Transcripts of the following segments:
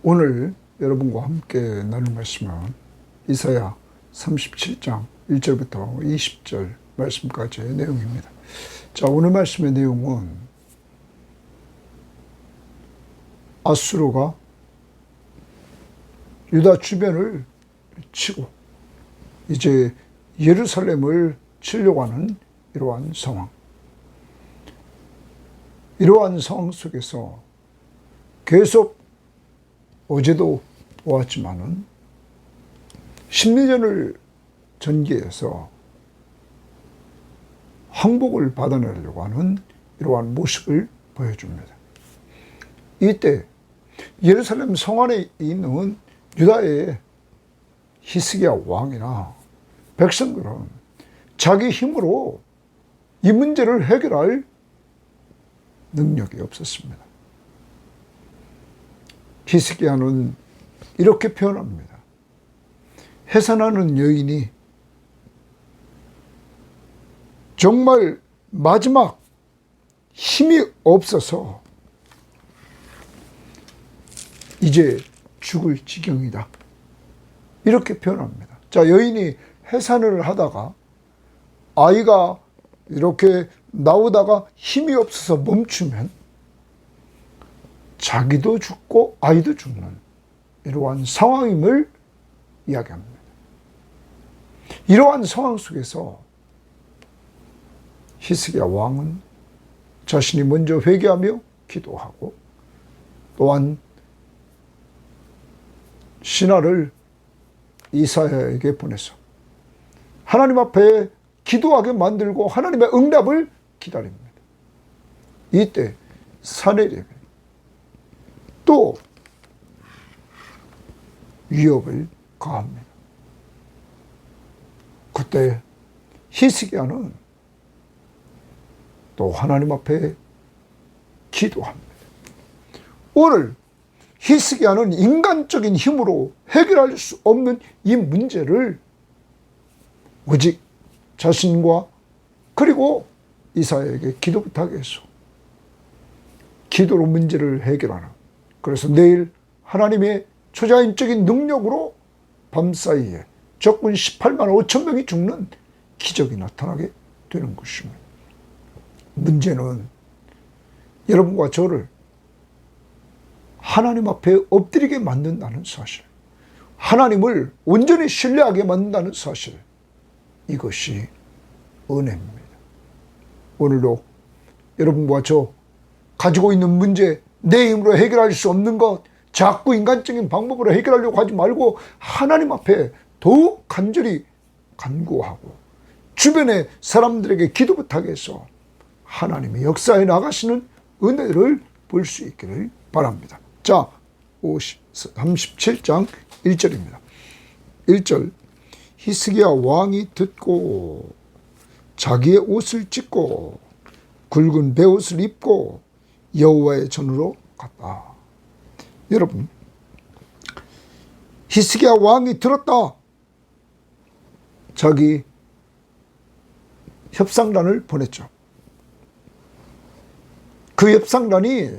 오늘 여러분과 함께 나눌 말씀은 이사야 37장 1절부터 20절 말씀까지의 내용입니다. 자, 오늘 말씀의 내용은 아수르가 유다 주변을 치고 이제 예루살렘을 치려고 하는 이러한 상황. 이러한 상황 속에서 계속 어제도 보았지만은 심리전을 전개해서 항복을 받아내려고 하는 이러한 모습을 보여줍니다. 이때 예루살렘 성 안에 있는 유다의 히스기야 왕이나 백성들은 자기 힘으로 이 문제를 해결할 능력이 없었습니다. 히스기야는 이렇게 표현합니다. 해산하는 여인이 정말 마지막 힘이 없어서 이제 죽을 지경이다. 이렇게 표현합니다. 자, 여인이 해산을 하다가 아이가 이렇게 나오다가 힘이 없어서 멈추면 자기도 죽고 아이도 죽는 이러한 상황임을 이야기합니다. 이러한 상황 속에서 히스기야 왕은 자신이 먼저 회개하며 기도하고 또한 신하를 이사야에게 보내서 하나님 앞에 기도하게 만들고 하나님의 응답을 기다립니다. 이때 사내립이 또 위협을 가합니다. 그때 히스기야는 또 하나님 앞에 기도합니다. 오늘 히스기야는 인간적인 힘으로 해결할 수 없는 이 문제를 오직 자신과 그리고 이사야에게 기도 부탁해 해서 기도로 문제를 해결하는, 그래서 내일 하나님의 초자연적인 능력으로 밤사이에 적군 18만 5천 명이 죽는 기적이 나타나게 되는 것입니다. 문제는 여러분과 저를 하나님 앞에 엎드리게 만든다는 사실, 하나님을 온전히 신뢰하게 만든다는 사실, 이것이 은혜입니다. 오늘도 여러분과 저 가지고 있는 문제, 내 힘으로 해결할 수 없는 것, 자꾸 인간적인 방법으로 해결하려고 하지 말고 하나님 앞에 더욱 간절히 간구하고 주변의 사람들에게 기도 부탁해서 하나님의 역사에 나가시는 은혜를 볼 수 있기를 바랍니다. 자, 37장 1절입니다. 1절, 히스기야 왕이 듣고 자기의 옷을 찢고 굵은 베옷을 입고 여호와의 전으로 갔다. 여러분, 히스기야 왕이 들었다. 자기 협상단을 보냈죠. 그 협상단이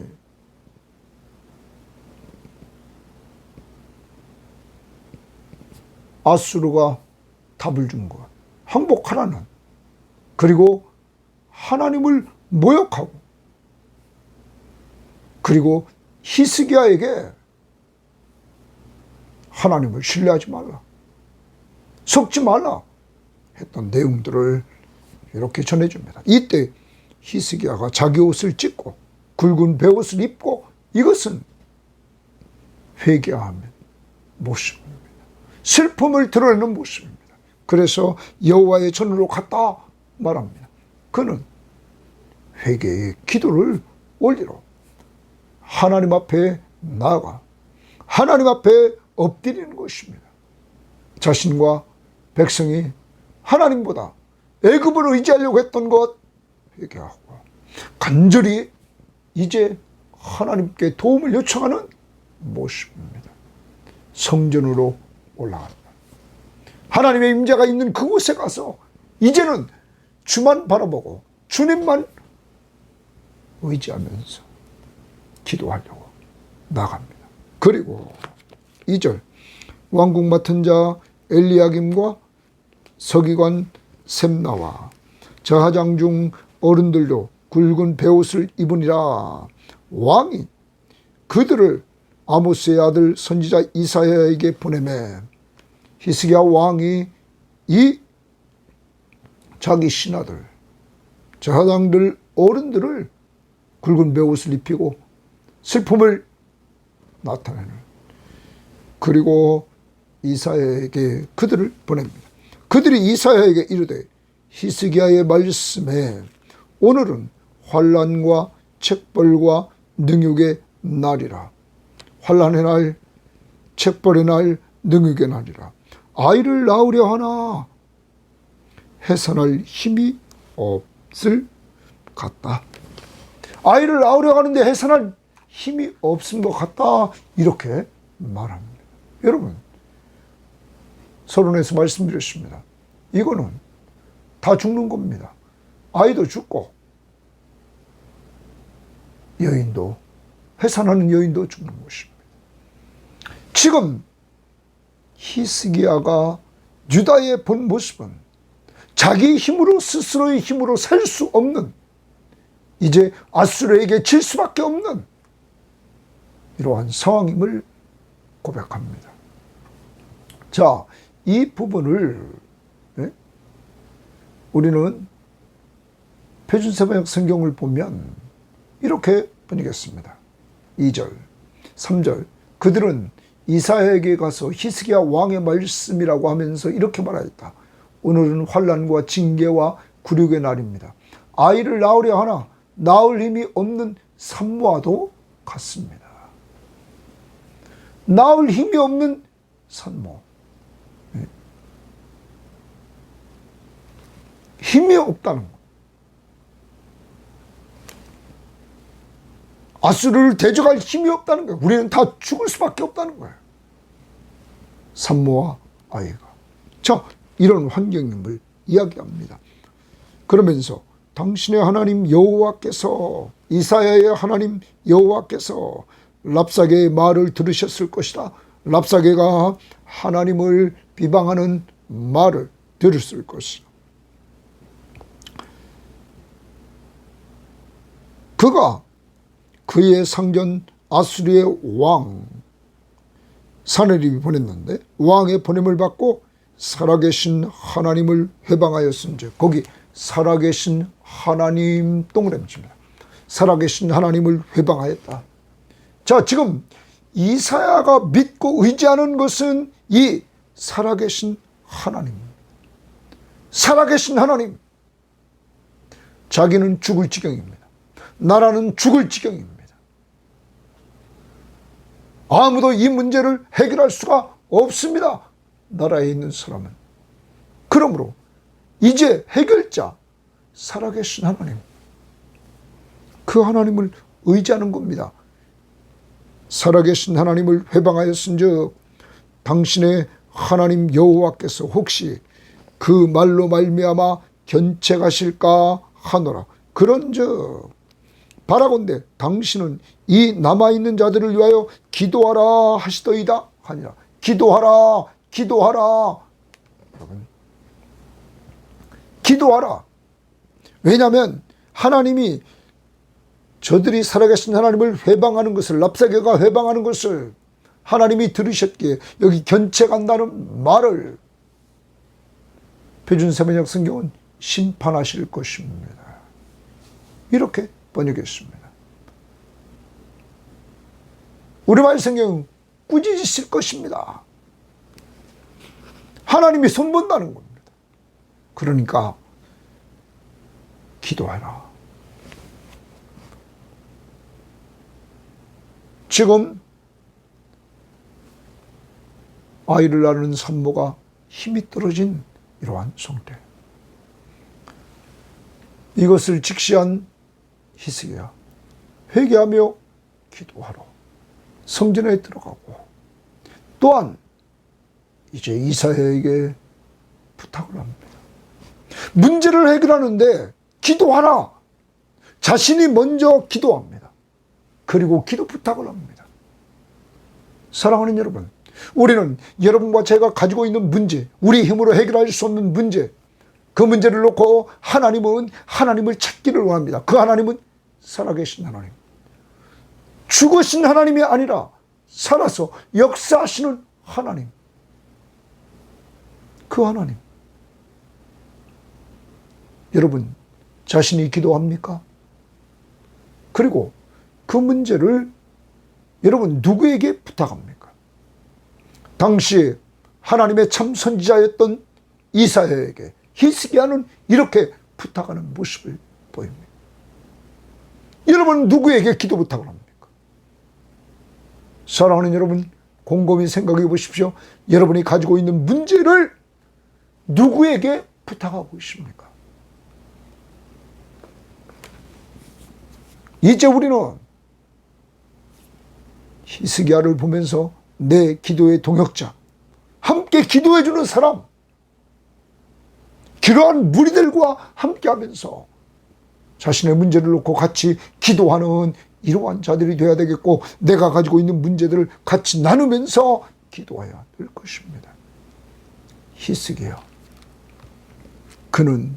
아수르가 답을 준 것, 항복하라는, 그리고 하나님을 모욕하고, 그리고 히스기야에게 하나님을 신뢰하지 말라, 속지 말라 했던 내용들을 이렇게 전해줍니다. 이때 히스기야가 자기 옷을 찢고 굵은 베옷을 입고, 이것은 회개하는 모습입니다. 슬픔을 드러내는 모습입니다. 그래서 여호와의 전으로 갔다 말합니다. 그는 회개의 기도를 올리러 하나님 앞에 나아가 하나님 앞에 엎드리는 것입니다. 자신과 백성이 하나님보다 애굽을 의지하려고 했던 것 회개하고 간절히 이제 하나님께 도움을 요청하는 모습입니다. 성전으로 올라간다. 하나님의 임재가 있는 그곳에 가서 이제는 주만 바라보고 주님만 의지하면서 기도하려고 나갑니다. 그리고 2절 왕궁 맡은 자 엘리야김과 서기관 셈나와 저하장 중 어른들도 굵은 베옷을 입으니라. 왕이 그들을 아모스의 아들 선지자 이사야에게 보내매 히스기야 왕이 이 자기 신하들 저하장들 어른들을 굵은 베옷을 입히고 슬픔을 나타내는, 그리고 이사야에게 그들을 보냅니다. 그들이 이사야에게 이르되 히스기야의 말씀에 오늘은 환난과 책벌과 능욕의 날이라. 환난의 날, 책벌의 날, 능욕의 날이라. 아이를 낳으려 하나 해산할 힘이 없을 같다. 아이를 낳으려 하는데 해산할 힘이 없은 것 같다. 이렇게 말합니다. 여러분, 서론에서 말씀드렸습니다. 이거는 다 죽는 겁니다. 아이도 죽고 여인도, 해산하는 여인도 죽는 것입니다. 지금 히스기야가 유다의 본 모습은 자기 힘으로, 스스로의 힘으로 살 수 없는, 이제 아수르에게 질 수밖에 없는 이러한 상황임을 고백합니다. 자, 이 부분을 우리는 표준세번역 성경을 보면 이렇게 번역했습니다. 2절, 3절 그들은 이사야에게 가서 히스기야 왕의 말씀이라고 하면서 이렇게 말하였다. 오늘은 환난과 징계와 굴욕의 날입니다. 아이를 낳으려 하나 낳을 힘이 없는 산모와도 같습니다. 낳을 힘이 없는 산모. 힘이 없다는 것. 아수르를 대적할 힘이 없다는 거예요. 우리는 다 죽을 수밖에 없다는 거예요. 산모와 아이가. 자, 이런 환경임을 이야기합니다. 그러면서 당신의 하나님 여호와께서, 이사야의 하나님 여호와께서 랍사게의 말을 들으셨을 것이다. 랍사게가 하나님을 비방하는 말을 들었을 것이다. 그가 그의 상전 아수르의 왕 사네립이 보냈는데 왕의 보냄을 받고 살아계신 하나님을 회방하였은즉, 거기 살아계신 하나님 동그라미입니다. 살아계신 하나님을 회방하였다. 자, 지금 이사야가 믿고 의지하는 것은 이 살아계신 하나님. 살아계신 하나님. 자기는 죽을 지경입니다. 나라는 죽을 지경입니다. 아무도 이 문제를 해결할 수가 없습니다. 나라에 있는 사람은. 그러므로 이제 해결자, 살아계신 하나님, 그 하나님을 의지하는 겁니다. 살아계신 하나님을 회방하였은즉 당신의 하나님 여호와께서 혹시 그 말로 말미암아 견책하실까 하노라. 그런즉 바라건대 당신은 이 남아있는 자들을 위하여 기도하라 하시더이다 하니라. 기도하라, 기도하라. 여러분, 기도하라. 왜냐하면 하나님이 저들이 살아계신 하나님을 회방하는 것을, 랍사게가 회방하는 것을 하나님이 들으셨기에 여기 견책한다는 말을 표준세번역 성경은 심판하실 것입니다. 이렇게 번역했습니다. 우리말 성경은 꾸짖으실 것입니다. 하나님이 손본다는 겁니다. 그러니까 기도하라. 지금 아이를 낳는 산모가 힘이 떨어진 이러한 상태. 이것을 직시한 히스기야, 회개하며 기도하러 성전에 들어가고, 또한 이제 이사야에게 부탁을 합니다. 문제를 해결하는데 기도하라. 자신이 먼저 기도합니다. 그리고 기도 부탁을 합니다. 사랑하는 여러분, 우리는 여러분과 제가 가지고 있는 문제, 우리 힘으로 해결할 수 없는 문제, 그 문제를 놓고 하나님은 하나님을 찾기를 원합니다. 그 하나님은 살아계신 하나님, 죽으신 하나님이 아니라 살아서 역사하시는 하나님, 그 하나님. 여러분 자신이 기도합니까? 그리고 그 문제를 여러분 누구에게 부탁합니까? 당시 하나님의 참 선지자였던 이사야에게 히스기야는 이렇게 부탁하는 모습을 보입니다. 여러분 누구에게 기도 부탁을 합니까? 사랑하는 여러분, 곰곰이 생각해 보십시오. 여러분이 가지고 있는 문제를 누구에게 부탁하고 있습니까? 이제 우리는 히스기야를 보면서 내 기도의 동역자, 함께 기도해주는 사람, 그러한 무리들과 함께하면서 자신의 문제를 놓고 같이 기도하는 이러한 자들이 되어야 되겠고, 내가 가지고 있는 문제들을 같이 나누면서 기도해야 될 것입니다. 히스기야, 그는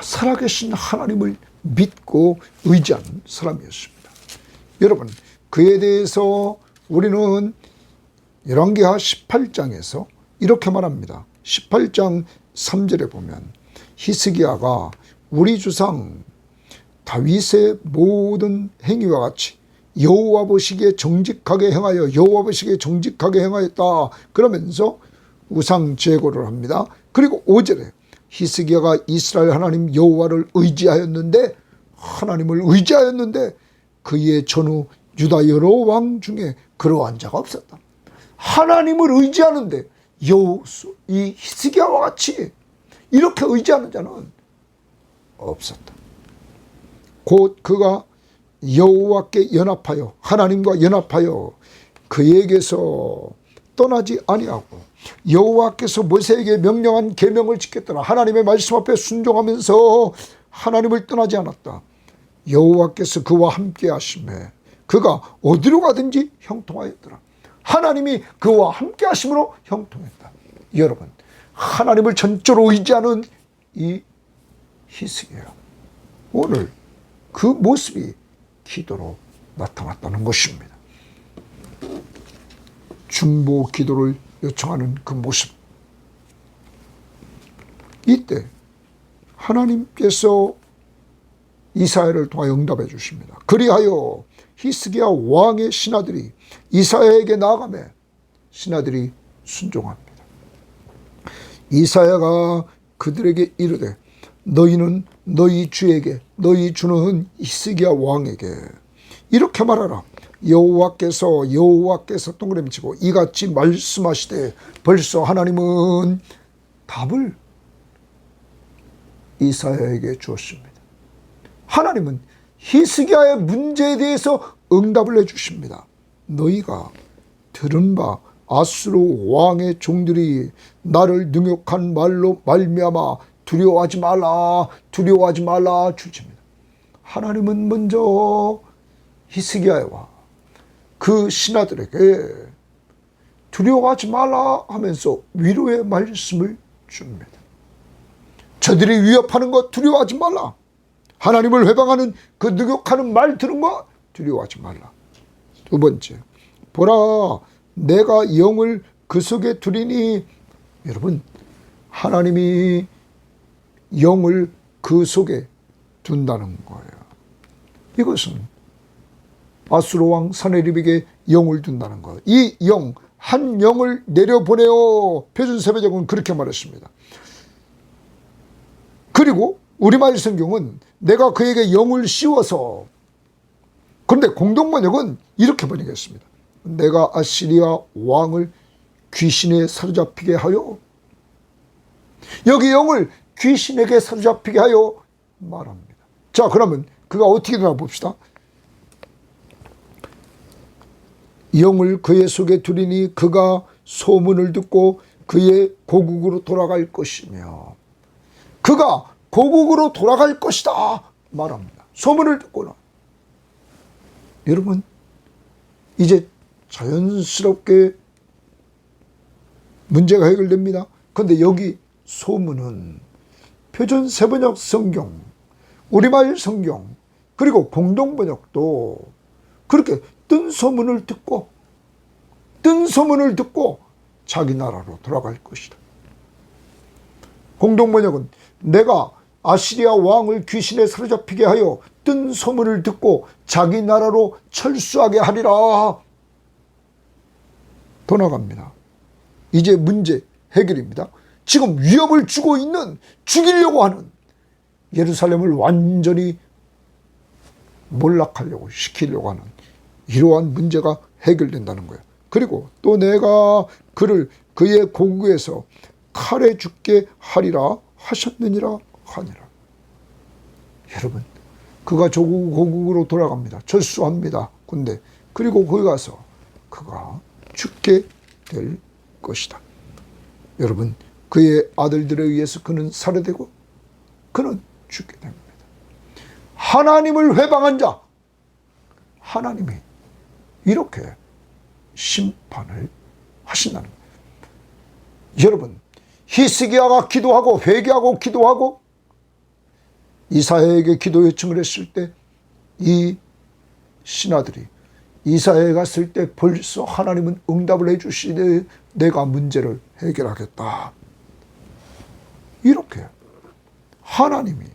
살아계신 하나님을 믿고 의지하는 사람이었습니다. 여러분, 그에 대해서 우리는 열왕기하 18장에서 이렇게 말합니다. 18장 3절에 보면 히스기야가 우리 주상 다윗의 모든 행위와 같이 여호와 보시기에 정직하게 행하여 여호와 보시기에 정직하게 행하였다 그러면서 우상 제거를 합니다. 그리고 5절에 히스기야가 이스라엘 하나님 여호와를 의지하였는데, 하나님을 의지하였는데 그의 전후 유다 여러 왕 중에 그러한 자가 없었다. 하나님을 의지하는데 이 히스기야와 같이 이렇게 의지하는 자는 없었다. 곧 그가 여호와께 연합하여 하나님과 연합하여 그에게서 떠나지 아니하고 여호와께서 모세에게 명령한 계명을 지켰더라. 하나님의 말씀 앞에 순종하면서 하나님을 떠나지 않았다. 여호와께서 그와 함께 하심에 그가 어디로 가든지 형통하였더라. 하나님이 그와 함께 하심으로 형통했다. 여러분, 하나님을 전적으로 의지하는 이 히스기야, 오늘 그 모습이 기도로 나타났다는 것입니다. 중보 기도를 요청하는 그 모습, 이때 하나님께서 이사야를 통하여 응답해 주십니다. 그리하여 히스기야 왕의 신하들이 이사야에게 나아가매 신하들이 순종합니다. 이사야가 그들에게 이르되 너희는 너희 주에게, 너희 주는 히스기야 왕에게 이렇게 말하라. 여호와께서 동그라미 치고 이같이 말씀하시되, 벌써 하나님은 답을 이사야에게 주었습니다. 하나님은 히스기야의 문제에 대해서 응답을 해주십니다. 너희가 들은 바 아수르 왕의 종들이 나를 능욕한 말로 말미암아 두려워하지 말라, 두려워하지 말라 주십니다. 하나님은 먼저 히스기야와 그 신하들에게 두려워하지 말라 하면서 위로의 말씀을 줍니다. 저들이 위협하는 것 두려워하지 말라. 하나님을 회방하는 그 능욕하는 말 들은 거 두려워하지 말라. 두 번째, 보라 내가 영을 그 속에 두리니. 여러분, 하나님이 영을 그 속에 둔다는 거예요. 이것은 아수르 왕 사네립에게 영을 둔다는 거예요. 이 영, 한 영을 내려보내어. 표준세배적은 그렇게 말했습니다. 그리고 우리말 성경은 내가 그에게 영을 씌워서, 그런데 공동번역은 이렇게 번역했습니다. 내가 아시리아 왕을 귀신에 사로잡히게 하여. 여기 영을 귀신에게 사로잡히게 하여 말합니다. 자, 그러면 그가 어떻게 되나 봅시다. 영을 그의 속에 두리니 그가 소문을 듣고 그의 고국으로 돌아갈 것이며. 그가 고국으로 돌아갈 것이다 말합니다. 소문을 듣고는. 여러분, 이제 자연스럽게 문제가 해결됩니다. 그런데 여기 소문은 표준 세번역 성경, 우리말 성경, 그리고 공동번역도 그렇게 뜬 소문을 듣고 자기 나라로 돌아갈 것이다. 공동번역은 내가 아시리아 왕을 귀신에 사로잡히게 하여 뜬 소문을 듣고 자기 나라로 철수하게 하리라. 더 나갑니다. 이제 문제 해결입니다. 지금 위협을 주고 있는, 죽이려고 하는 예루살렘을 완전히 몰락하려고 시키려고 하는 이러한 문제가 해결된다는 거예요. 그리고 또 내가 그를 그의 고국에서 칼에 죽게 하리라 하셨느니라 하니라. 여러분, 그가 조국 고국으로 돌아갑니다. 철수합니다. 근데 그리고 거기 가서 그가 죽게 될 것이다. 여러분, 그의 아들들에 의해서 그는 살해되고 그는 죽게 됩니다. 하나님을 회방한 자, 하나님이 이렇게 심판을 하신다는 거예요. 여러분, 히스기야가 기도하고 회개하고 기도하고 이사야에게 기도 요청을 했을 때 이 신하들이 이사야에 갔을 때 벌써 하나님은 응답을 해주시되 내가 문제를 해결하겠다. 이렇게 하나님이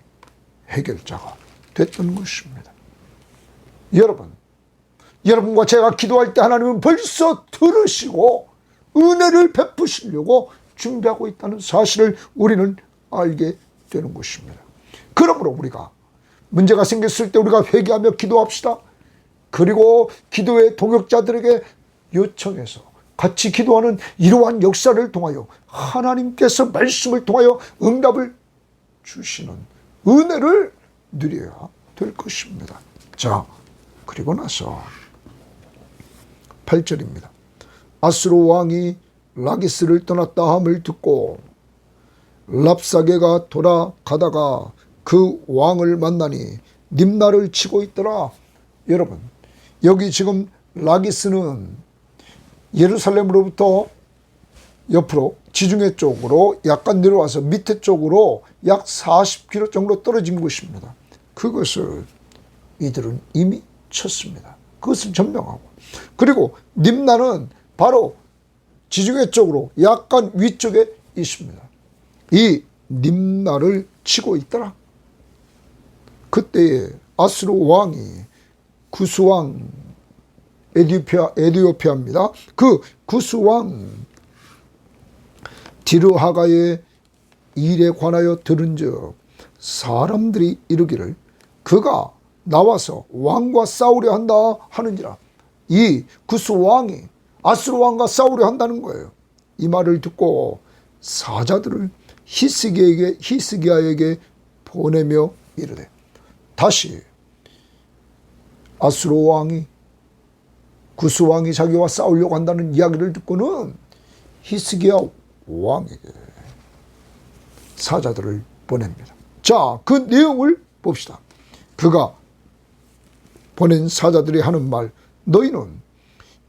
해결자가 됐던 것입니다. 여러분과 제가 기도할 때 하나님은 벌써 들으시고 은혜를 베푸시려고 준비하고 있다는 사실을 우리는 알게 되는 것입니다. 그러므로 우리가 문제가 생겼을 때 우리가 회개하며 기도합시다. 그리고 기도의 동역자들에게 요청해서 같이 기도하는 이러한 역사를 통하여 하나님께서 말씀을 통하여 응답을 주시는 은혜를 누려야 될 것입니다. 자, 그리고 나서 8절입니다. 아수르 왕이 라기스를 떠났다 함을 듣고 랍사게가 돌아가다가 그 왕을 만나니 림나를 치고 있더라. 여러분, 여기 지금 라기스는 예루살렘으로부터 옆으로 지중해 쪽으로 약간 내려와서 밑에 쪽으로 약 40km 정도 떨어진 곳입니다. 그것을 이들은 이미 쳤습니다. 그것을 점령하고, 그리고 림나는 바로 지중해 쪽으로 약간 위쪽에 있습니다. 이 림나를 치고 있더라. 그때에 아수르 왕이 구스왕, 에디오피아입니다. 그 구스왕 디르하가의 일에 관하여 들은즉 사람들이 이르기를 그가 나와서 왕과 싸우려 한다 하는지라. 이 구스왕이 아수르 왕과 싸우려 한다는 거예요. 이 말을 듣고 사자들을 히스기야에게 보내며 이르되, 다시 아수르 왕이 구스 왕이 자기와 싸우려고 한다는 이야기를 듣고는 히스기야 왕에게 사자들을 보냅니다. 자, 그 내용을 봅시다. 그가 보낸 사자들이 하는 말, 너희는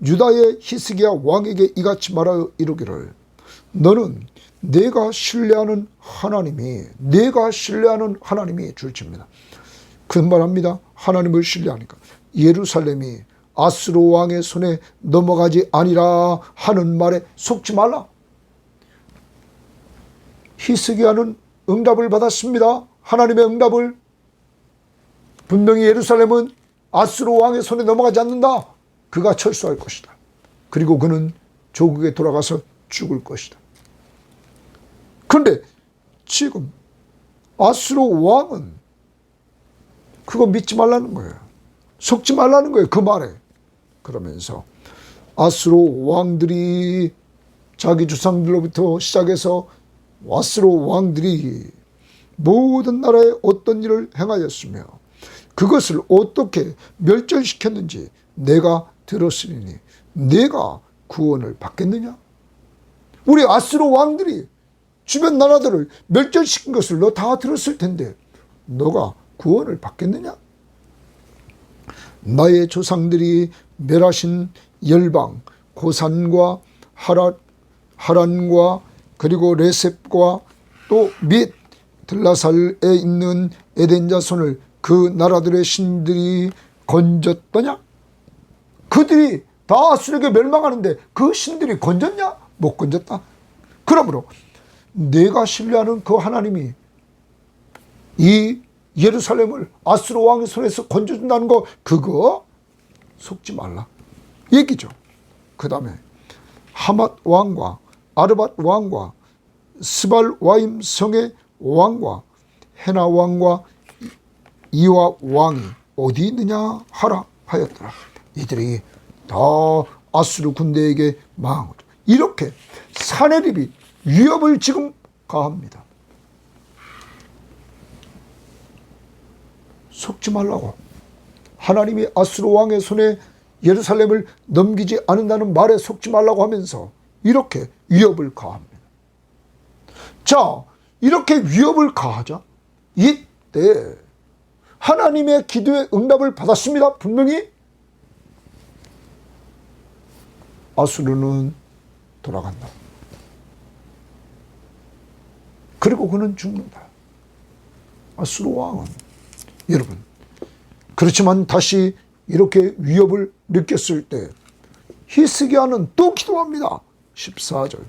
유다의 히스기야 왕에게 이같이 말하여 이르기를, 너는 내가 신뢰하는 하나님이 줄집니다. 그 말합니다. 하나님을 신뢰하니까 예루살렘이 아수르 왕의 손에 넘어가지 아니라 하는 말에 속지 말라. 히스기야는 응답을 받았습니다. 하나님의 응답을. 분명히 예루살렘은 아수르 왕의 손에 넘어가지 않는다. 그가 철수할 것이다. 그리고 그는 조국에 돌아가서 죽을 것이다. 그런데 지금 아수르 왕은 그거 믿지 말라는 거예요. 속지 말라는 거예요. 그 말에. 그러면서 아수르 왕들이 자기 주상들로부터 시작해서 아수르 왕들이 모든 나라에 어떤 일을 행하였으며 그것을 어떻게 멸절시켰는지 내가 들었으니 내가 구원을 받겠느냐? 우리 아수르 왕들이 주변 나라들을 멸절시킨 것을 너 다 들었을 텐데 너가 구원을 받겠느냐? 나의 조상들이 멸하신 열방 고산과 하란과 그리고 레셉과 또 및 들라살에 있는 에덴 자손을 그 나라들의 신들이 건졌더냐? 그들이 다 아수르에게 멸망하는데 그 신들이 건졌냐? 못 건졌다. 그러므로 내가 신뢰하는 그 하나님이 이 예루살렘을 아수르 왕의 손에서 건져준다는 거, 그거 속지 말라 얘기죠. 그 다음에 하맛 왕과 아르밧 왕과 스발 와임 성의 왕과 헤나 왕과 이와 왕이 어디 있느냐 하라 하였더라. 이들이 다 아수르 군대에게 망하고, 이렇게 사내립이 위협을 지금 가합니다. 속지 말라고. 하나님이 아수르 왕의 손에 예루살렘을 넘기지 않는다는 말에 속지 말라고 하면서 이렇게 위협을 가합니다. 자, 이렇게 위협을 가하자 이때 하나님의 기도의 응답을 받았습니다. 분명히 아수르는 돌아간다. 그리고 그는 죽는다. 아수르 왕은, 여러분, 그렇지만 다시 이렇게 위협을 느꼈을 때 히스기야는 또 기도합니다. 14절.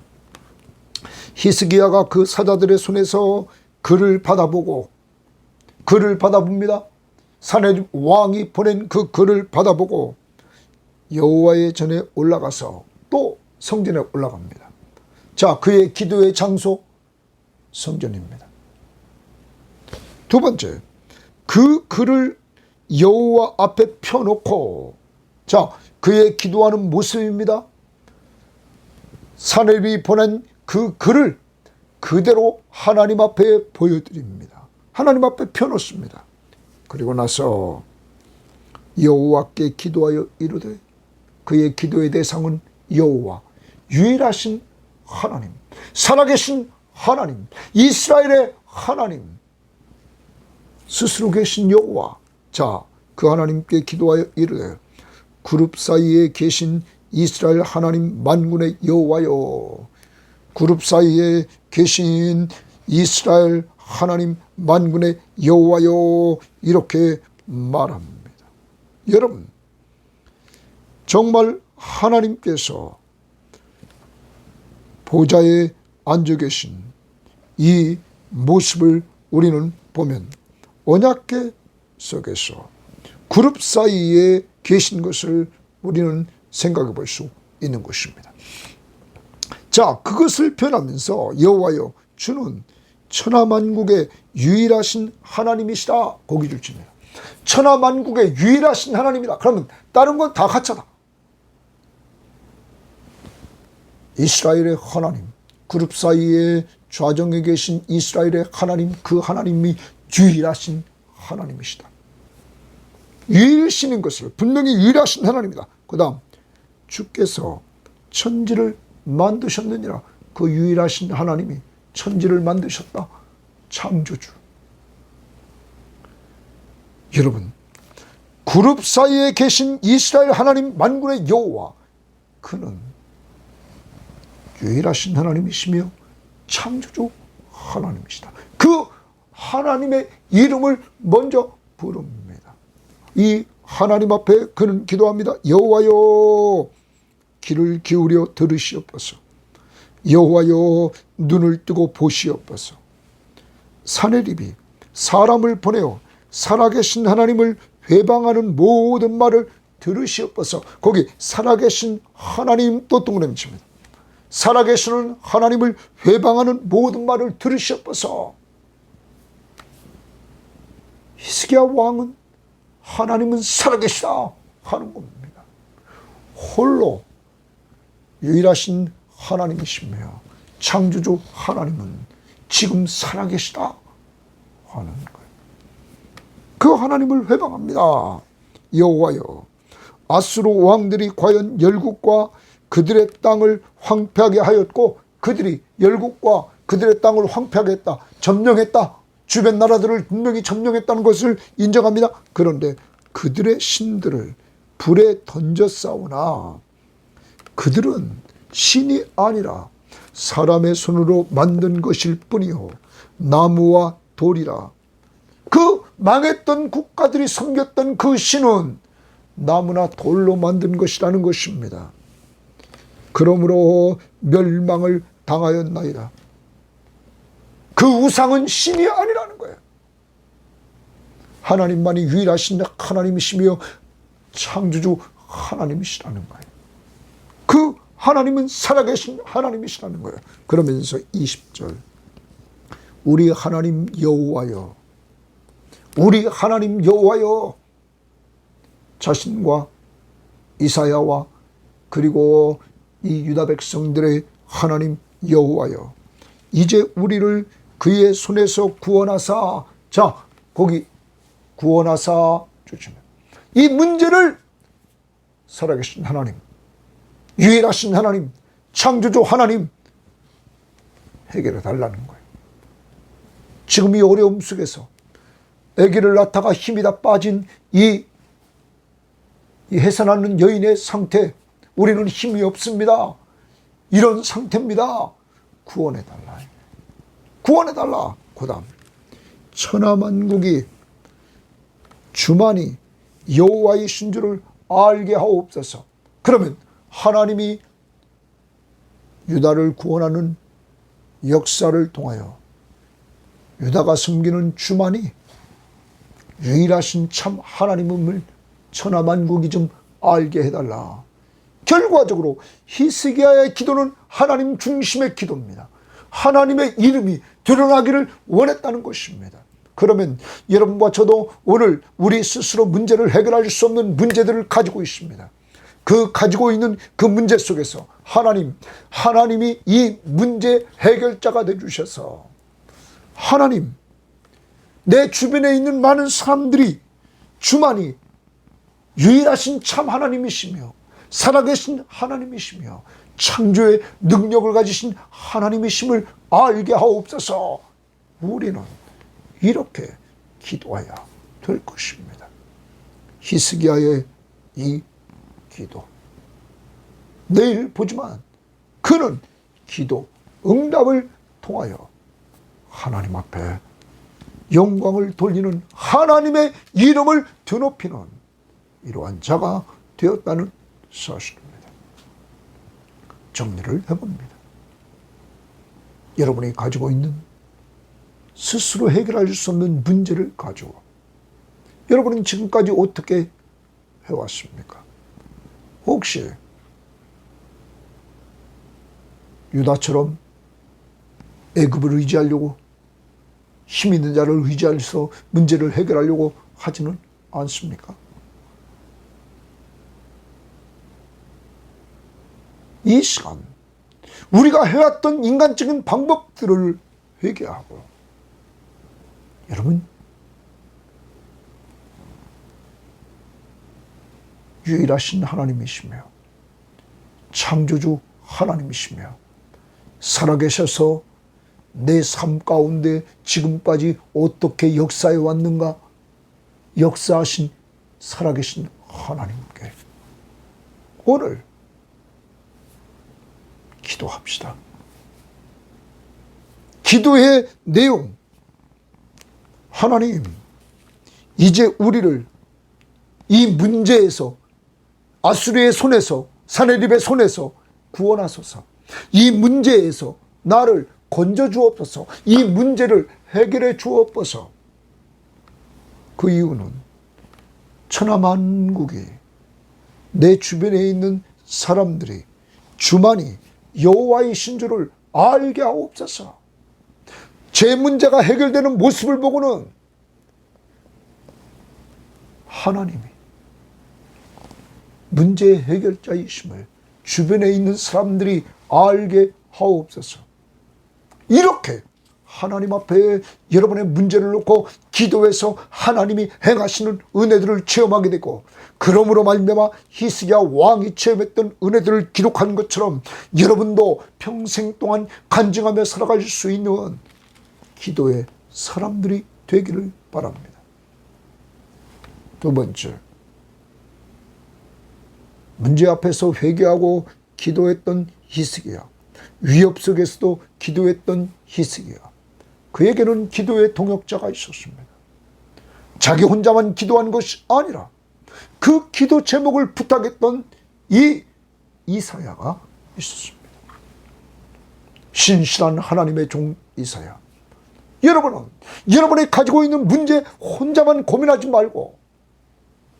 히스기야가 그 사자들의 손에서 글을 받아봅니다. 사내립 왕이 보낸 그 글을 받아보고 여호와의 전에 올라가서 또 성전에 올라갑니다. 자, 그의 기도의 장소 성전입니다. 두 번째, 그 글을 여호와 앞에 펴놓고, 자, 그의 기도하는 모습입니다. 사내립이 보낸 그 글을 그대로 하나님 앞에 보여드립니다. 하나님 앞에 펴놓습니다. 그리고 나서 여호와께 기도하여 이르되, 그의 기도의 대상은 여호와, 유일하신 하나님, 살아계신 하나님, 이스라엘의 하나님, 스스로 계신 여호와. 자, 그 하나님께 기도하여 이르되, 그룹 사이에 계신 이스라엘 하나님 만군의 여호와여, 그룹 사이에 계신 이스라엘 하나님 만군의 여호와여, 이렇게 말합니다. 여러분, 정말 하나님께서 보좌에 앉아 계신 이 모습을 우리는 보면 언약궤 속에서 그룹 사이에 계신 것을 우리는 생각해 볼 수 있는 것입니다. 자, 그것을 표현하면서 여호와여, 주는 천하만국의 유일하신 하나님이시다, 고기를 칩니다. 천하만국의 유일하신 하나님이다. 그러면 다른 건 다 가짜다. 이스라엘의 하나님, 그룹 사이에 좌정에 계신 이스라엘의 하나님, 그 하나님이 유일하신 하나님이시다. 유일신인 것을 분명히 유일하신 하나님이다. 그 다음, 주께서 천지를 만드셨느니라. 그 유일하신 하나님이 천지를 만드셨다. 창조주. 여러분, 그룹 사이에 계신 이스라엘 하나님 만군의 여호와, 그는 유일하신 하나님이시며 창조주 하나님이시다. 그 하나님의 이름을 먼저 부릅니다. 이 하나님 앞에 그는 기도합니다. 여호와여, 귀를 기울여 들으시옵소서. 여호와여, 눈을 뜨고 보시옵소서. 사내립이 사람을 보내어 살아계신 하나님을 회방하는 모든 말을 들으시옵소서. 거기 살아계신 하나님 또 동그라미 칩니다. 살아계시는 하나님을 회방하는 모든 말을 들으시옵소서. 히스기야 왕은 하나님은 살아계시다 하는 겁니다. 홀로 유일하신 하나님이시며 창조주 하나님은 지금 살아계시다 하는 거예요. 그 하나님을 회방합니다. 여호와여, 아수르 왕들이 과연 열국과 그들의 땅을 황폐하게 하였고, 그들이 열국과 그들의 땅을 황폐하게 했다, 점령했다, 주변 나라들을 분명히 점령했다는 것을 인정합니다. 그런데 그들의 신들을 불에 던졌사오나 그들은 신이 아니라 사람의 손으로 만든 것일 뿐이요 나무와 돌이라. 그 망했던 국가들이 섬겼던 그 신은 나무나 돌로 만든 것이라는 것입니다. 그러므로 멸망을 당하였나이다. 그 우상은 신이 아니라는 거예요. 하나님만이 유일하신 하나님이시며 창조주 하나님이시라는 거예요. 그 하나님은 살아계신 하나님이시라는 거예요. 그러면서 20절 우리 하나님 여호와여, 우리 하나님 여호와여, 자신과 이사야와 그리고 이 유다 백성들의 하나님 여호와여, 이제 우리를 그의 손에서 구원하사. 자, 거기 구원하사 주시면 이 문제를 살아계신 하나님, 유일하신 하나님, 창조주 하나님 해결해 달라는 거예요. 지금 이 어려움 속에서 아기를 낳다가 힘이 다 빠진 이 해산하는 여인의 상태, 우리는 힘이 없습니다. 이런 상태입니다. 구원해 달라. 구원해 달라. 그다음 천하만국이 주만이 여호와이신 줄을 알게 하옵소서. 그러면 하나님이 유다를 구원하는 역사를 통하여 유다가 섬기는 주만이 유일하신 참 하나님을 천하만국이 좀 알게 해달라. 결과적으로 히스기야의 기도는 하나님 중심의 기도입니다. 하나님의 이름이 드러나기를 원했다는 것입니다. 그러면 여러분과 저도 오늘 우리 스스로 문제를 해결할 수 없는 문제들을 가지고 있습니다. 그 가지고 있는 그 문제 속에서 하나님이 이 문제 해결자가 되주셔서 하나님, 내 주변에 있는 많은 사람들이 주만이 유일하신 참 하나님이시며 살아계신 하나님이시며 창조의 능력을 가지신 하나님이심을 알게 하옵소서. 우리는 이렇게 기도해야 될 것입니다. 히스기야의 이 기도, 내일 보지만 그는 기도 응답을 통하여 하나님 앞에 영광을 돌리는 하나님의 이름을 드높이는 이러한 자가 되었다는 사실입니다. 정리를 해봅니다. 여러분이 가지고 있는 스스로 해결할 수 없는 문제를 가지고 여러분은 지금까지 어떻게 해왔습니까? 혹시 유다처럼 애굽을 의지하려고 힘 있는 자를 의지해서 문제를 해결하려고 하지는 않습니까? 이 시간 우리가 해왔던 인간적인 방법들을 회개하고 여러분 유일하신 하나님이시며 창조주 하나님이시며 살아계셔서 내 삶 가운데 지금까지 어떻게 역사해 왔는가, 역사하신 살아계신 하나님께 오늘 기도합시다. 기도의 내용, 하나님 이제 우리를 이 문제에서 아수르의 손에서 사네립의 손에서 구원하소서. 이 문제에서 나를 건져 주옵소서. 이 문제를 해결해 주옵소서. 그 이유는 천하만국이 내 주변에 있는 사람들이 주만이 여호와이신 줄을 알게 하옵소서. 제 문제가 해결되는 모습을 보고는 하나님이 문제 해결자이심을 주변에 있는 사람들이 알게 하옵소서. 이렇게 하나님 앞에 여러분의 문제를 놓고 기도해서 하나님이 행하시는 은혜들을 체험하게 되고, 그러므로 말미암아 히스기야 왕이 체험했던 은혜들을 기록한 것처럼 여러분도 평생 동안 간증하며 살아갈 수 있는 기도의 사람들이 되기를 바랍니다. 두 번째, 문제 앞에서 회개하고 기도했던 히스기야, 위협 속에서도 기도했던 히스기야, 그에게는 기도의 동역자가 있었습니다. 자기 혼자만 기도한 것이 아니라 그 기도 제목을 부탁했던 이 이사야가 있었습니다. 신실한 하나님의 종 이사야, 여러분은 여러분이 가지고 있는 문제 혼자만 고민하지 말고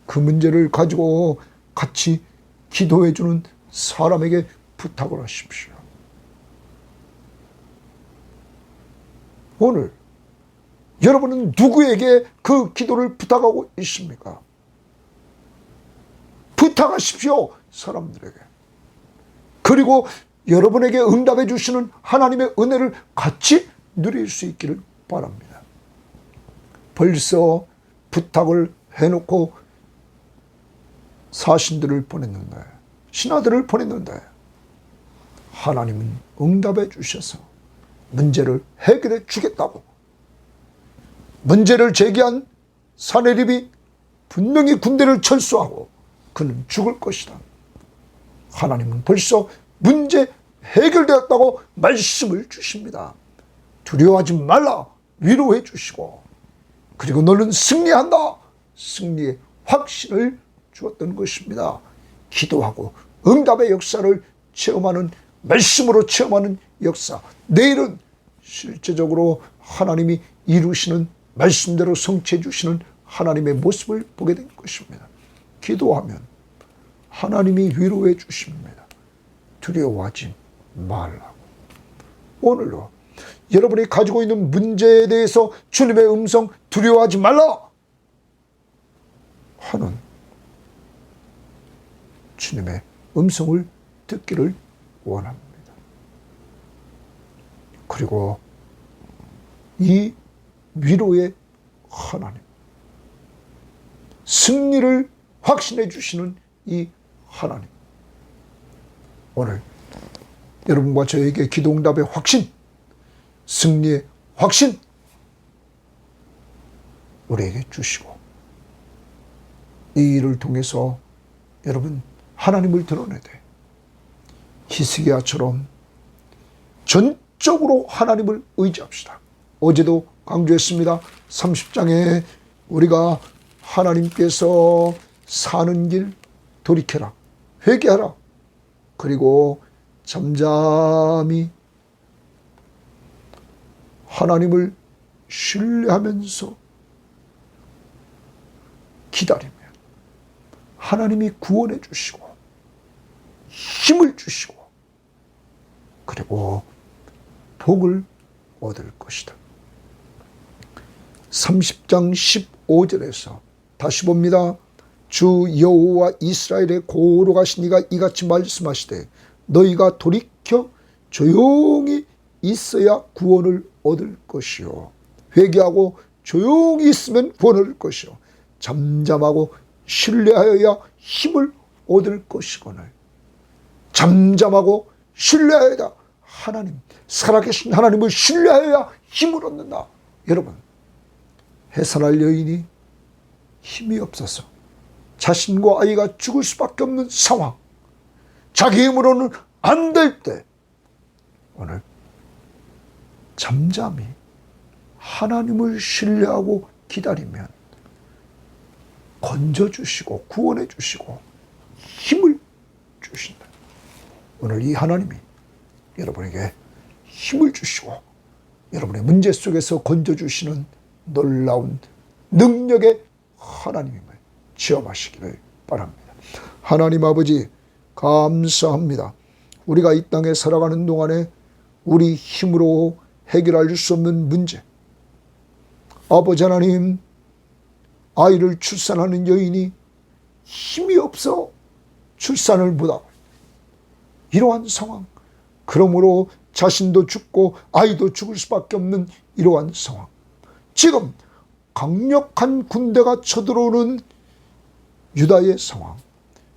그 문제를 가지고 같이 기도해주는 사람에게 부탁을 하십시오. 오늘 여러분은 누구에게 그 기도를 부탁하고 있습니까? 부탁하십시오, 사람들에게. 그리고 여러분에게 응답해 주시는 하나님의 은혜를 같이 누릴 수 있기를 바랍니다. 벌써 부탁을 해놓고 사신들을 보냈는데, 신하들을 보냈는데 하나님은 응답해 주셔서 문제를 해결해 주겠다고, 문제를 제기한 사내립이 분명히 군대를 철수하고 그는 죽을 것이다. 하나님은 벌써 문제 해결되었다고 말씀을 주십니다. 두려워하지 말라 위로해 주시고, 그리고 너는 승리한다, 승리의 확신을 주었던 것입니다. 기도하고 응답의 역사를 체험하는, 말씀으로 체험하는 역사, 내일은 실제적으로 하나님이 이루시는 말씀대로 성취해 주시는 하나님의 모습을 보게 된 것입니다. 기도하면 하나님이 위로해 주십니다. 두려워하지 말라고. 오늘도 여러분이 가지고 있는 문제에 대해서 주님의 음성, 두려워하지 말라 하는 주님의 음성을 듣기를 원합니다. 그리고 이 위로의 하나님, 승리를 확신해 주시는 이 하나님, 오늘 여러분과 저에게 기도응답의 확신, 승리의 확신 우리에게 주시고, 이 일을 통해서 여러분 하나님을 드러내되 히스기야처럼 전적으로 하나님을 의지합시다. 어제도 강조했습니다. 30장에 우리가 하나님께서 사는 길 돌이켜라, 회개하라, 그리고 잠잠히 하나님을 신뢰하면서 기다리면 하나님이 구원해 주시고 힘을 주시고 그리고 복을 얻을 것이다. 30장 15절에서 다시 봅니다. 주 여호와 이스라엘의 고로가신 이가 이같이 말씀하시되 너희가 돌이켜 조용히 있어야 구원을 얻을 것이요, 회개하고 조용히 있으면 구원을 얻을 것이요, 잠잠하고 신뢰하여야 힘을 얻을 것이거늘. 잠잠하고 신뢰하여야, 하나님, 살아계신 하나님을 신뢰하여야 힘을 얻는다. 여러분, 해산할 여인이 힘이 없어서 자신과 아이가 죽을 수밖에 없는 상황, 자기 힘으로는 안 될 때 오늘 잠잠히 하나님을 신뢰하고 기다리면 건져주시고 구원해 주시고 힘을 주신다. 오늘 이 하나님이 여러분에게 힘을 주시고 여러분의 문제 속에서 건져주시는 놀라운 능력의 하나님임을 체험하시기를 바랍니다. 하나님 아버지, 감사합니다. 우리가 이 땅에 살아가는 동안에 우리 힘으로 해결할 수 없는 문제, 아버지 하나님, 아이를 출산하는 여인이 힘이 없어 출산을 못하고 이러한 상황, 그러므로 자신도 죽고 아이도 죽을 수밖에 없는 이러한 상황, 지금 강력한 군대가 쳐들어오는 유다의 상황,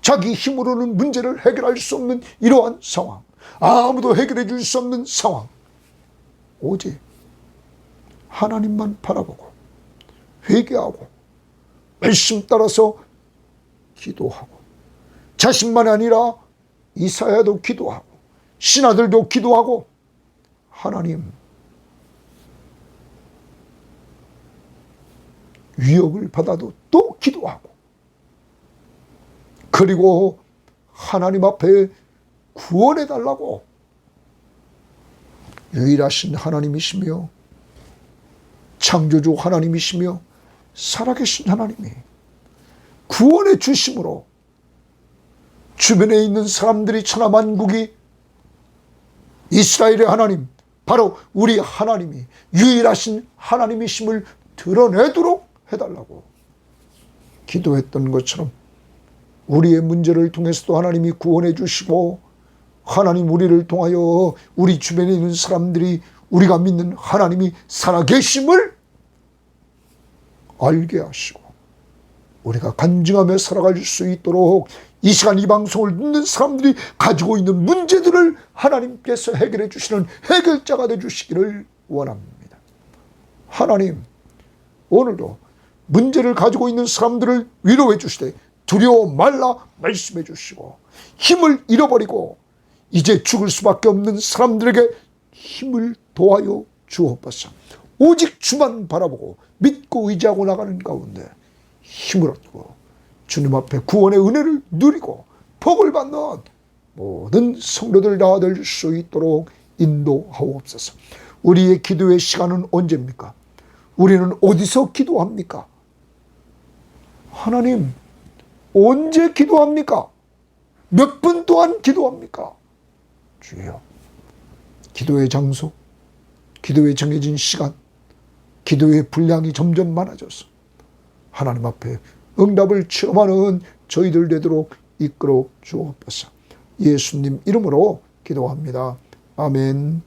자기 힘으로는 문제를 해결할 수 없는 이러한 상황, 아무도 해결해 줄 수 없는 상황, 오직 하나님만 바라보고 회개하고 말씀 따라서 기도하고 자신만이 아니라 이사야도 기도하고 신하들도 기도하고 하나님 위협을 받아도 또 기도하고 그리고 하나님 앞에 구원해 달라고 유일하신 하나님이시며 창조주 하나님이시며 살아계신 하나님이 구원해 주심으로 주변에 있는 사람들이 천하만국이 이스라엘의 하나님 바로 우리 하나님이 유일하신 하나님이심을 드러내도록 해달라고 기도했던 것처럼 우리의 문제를 통해서도 하나님이 구원해 주시고 하나님 우리를 통하여 우리 주변에 있는 사람들이 우리가 믿는 하나님이 살아계심을 알게 하시고 우리가 간증하며 살아갈 수 있도록 이 시간 이 방송을 듣는 사람들이 가지고 있는 문제들을 하나님께서 해결해 주시는 해결자가 되어주시기를 원합니다. 하나님 오늘도 문제를 가지고 있는 사람들을 위로해 주시되 두려워 말라 말씀해 주시고 힘을 잃어버리고 이제 죽을 수밖에 없는 사람들에게 힘을 도하여 주옵소서. 오직 주만 바라보고 믿고 의지하고 나가는 가운데 힘을 얻고 주님 앞에 구원의 은혜를 누리고 복을 받는 모든 성도들 다 될 수 있도록 인도하옵소서. 우리의 기도의 시간은 언제입니까? 우리는 어디서 기도합니까? 하나님 언제 기도합니까? 몇 분 동안 기도합니까? 주여 기도의 장소, 기도에 정해진 시간, 기도의 분량이 점점 많아져서 하나님 앞에 응답을 체험하는 저희들 되도록 이끌어 주옵소서. 예수님 이름으로 기도합니다. 아멘.